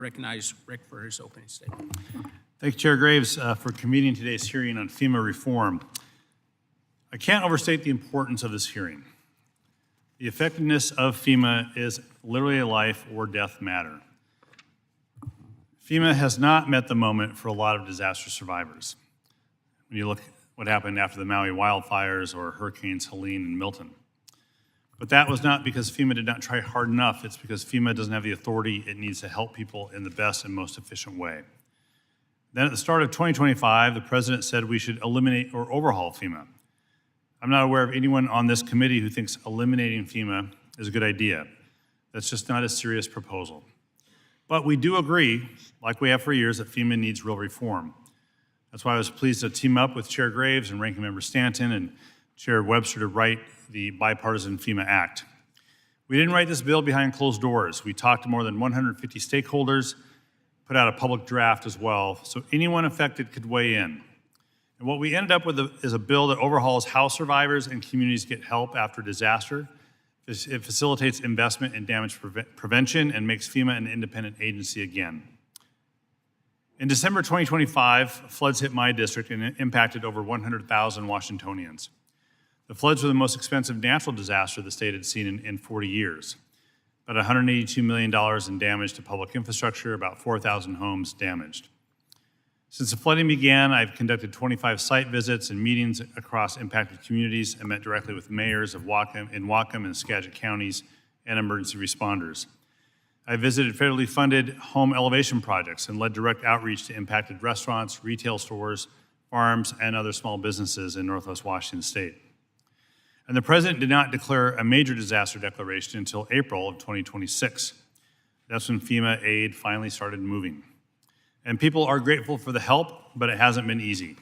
Recognize Rick for his opening statement. Thank you, Chair Graves, for convening today's hearing on FEMA reform. I can't overstate the importance of this hearing. The effectiveness of FEMA is literally a life or death matter. FEMA has not met the moment for a lot of disaster survivors. When you look at what happened after the Maui wildfires or Hurricanes Helene and Milton. But that was not because FEMA did not try hard enough. It's because FEMA doesn't have the authority it needs to help people in the best and most efficient way. Then at the start of 2025, the president said we should eliminate or overhaul FEMA. I'm not aware of anyone on this committee who thinks eliminating FEMA is a good idea. That's just not a serious proposal. But we do agree, like we have for years, that FEMA needs real reform. That's why I was pleased to team up with Chair Graves and Ranking Member Stanton and Chair Webster to write the bipartisan FEMA Act. We didn't write this bill behind closed doors. We talked to more than 150 stakeholders, put out a public draft as well, so anyone affected could weigh in. And what we ended up with is a bill that overhauls how survivors and communities get help after disaster. It facilitates investment in damage prevention and makes FEMA an independent agency again. In December 2025, floods hit my district and impacted over 100,000 Washingtonians. The floods were the most expensive natural disaster the state had seen in 40 years. About $182 million in damage to public infrastructure, about 4,000 homes damaged. Since the flooding began, I've conducted 25 site visits and meetings across impacted communities and met directly with mayors of Whatcom and Skagit counties and emergency responders. I visited federally funded home elevation projects and led direct outreach to impacted restaurants, retail stores, farms, and other small businesses in Northwest Washington State. And the president did not declare a major disaster declaration until April of 2026. That's when FEMA aid finally started moving. And people are grateful for the help, but it hasn't been easy.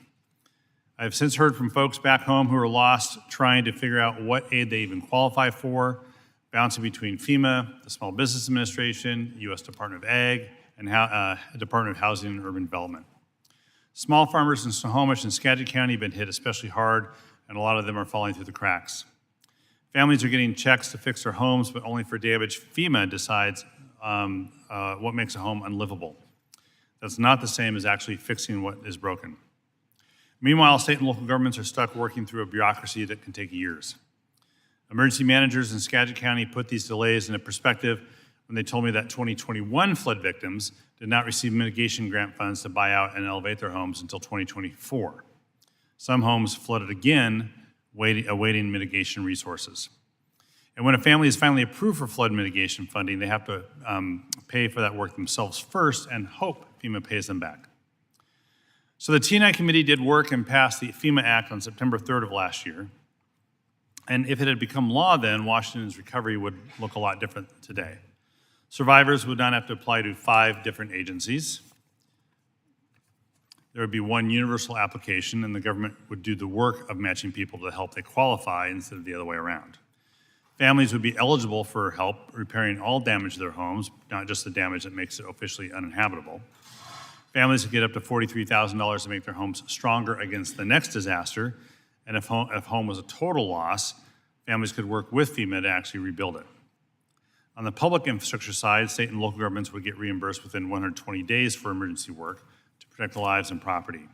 I've since heard from folks back home who are lost trying to figure out what aid they even qualify for, bouncing between FEMA, the Small Business Administration, U.S. Department of Ag, and Department of Housing and Urban Development. Small farmers in Snohomish and Skagit County have been hit especially hard, and a lot of them are falling through the cracks. Families are getting checks to fix their homes, but only for damage FEMA decides what makes a home unlivable. That's not the same as actually fixing what is broken. Meanwhile, state and local governments are stuck working through a bureaucracy that can take years. Emergency managers in Skagit County put these delays into perspective when they told me that 2021 flood victims did not receive mitigation grant funds to buy out and elevate their homes until 2024. Some homes flooded again, awaiting mitigation resources. And when a family is finally approved for flood mitigation funding, they have to pay for that work themselves first and hope FEMA pays them back. So the T&I committee did work and passed the FEMA Act on September 3rd of last year. And if it had become law then, Washington's recovery would look a lot different today. Survivors would not have to apply to 5 different agencies. There would be one universal application, and the government would do the work of matching people to the help they qualify instead of the other way around. Families would be eligible for help repairing all damage to their homes, not just the damage that makes it officially uninhabitable. Families would get up to $43,000 to make their homes stronger against the next disaster, and if home was a total loss, families could work with FEMA to actually rebuild it. On the public infrastructure side, state and local governments would get reimbursed within 120 days for emergency work to protect the lives and property.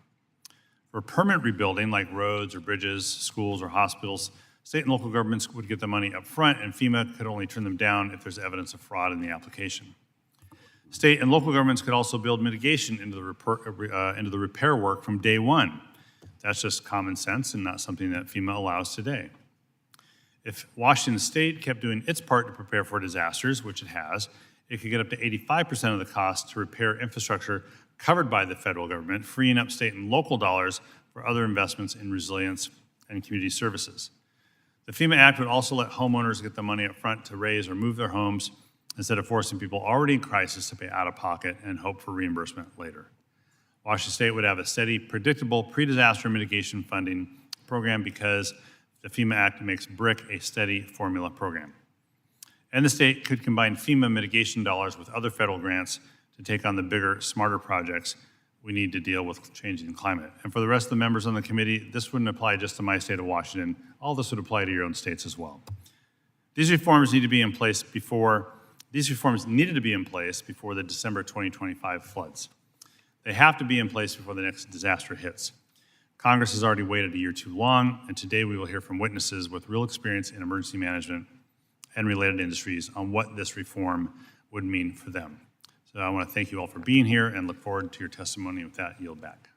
For permanent rebuilding, like roads or bridges, schools or hospitals, state and local governments would get the money up front, and FEMA could only turn them down if there's evidence of fraud in the application. State and local governments could also build mitigation into the repair work from day one. That's just common sense and not something that FEMA allows today. If Washington State kept doing its part to prepare for disasters, which it has, it could get up to 85% of the cost to repair infrastructure covered by the federal government, freeing up state and local dollars for other investments in resilience and community services. The FEMA Act would also let homeowners get the money up front to raise or move their homes instead of forcing people already in crisis to pay out of pocket and hope for reimbursement later. Washington State would have a steady, predictable pre-disaster mitigation funding program because the FEMA Act makes BRIC a steady formula program. And the state could combine FEMA mitigation dollars with other federal grants to take on the bigger, smarter projects we need to deal with changing climate. And for the rest of the members on the committee, this wouldn't apply just to my state of Washington. All this would apply to your own states as well. These reforms need to be in place before These reforms needed to be in place before the December 2025 floods. They have to be in place before the next disaster hits. Congress has already waited a year too long, and today we will hear from witnesses with real experience in emergency management and related industries on what this reform would mean for them. So I want to thank you all for being here and look forward to your testimony. With that, yield back.